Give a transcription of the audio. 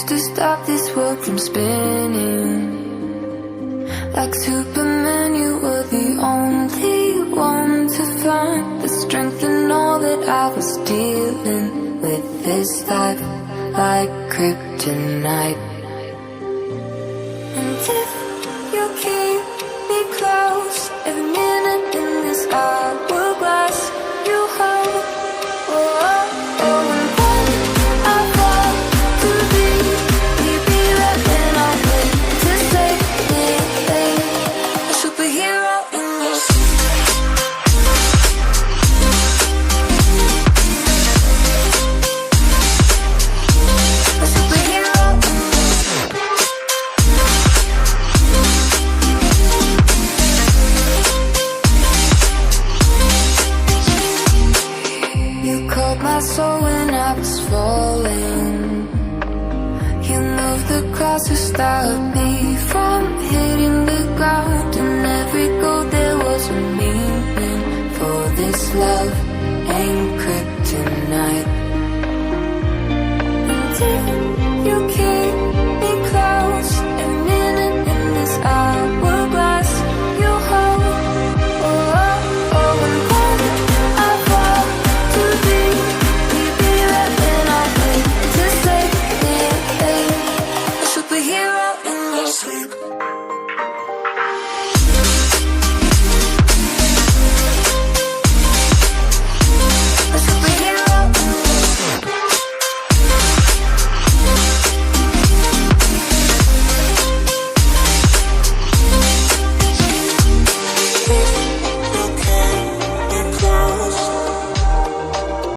used to stop this world from spinning. Like Superman, you were the only one to find the strength in all that I was dealing with this life, like kryptonite. And if you keep me close, every minute in this hourglass you hold. Oh, oh, oh. And when I fall to be right then I'll wait to say a superhero in your a superhero in you called my soul when I was falling. You moved the crowds to stop me from hitting the ground. In every goal there was a meaning for this love.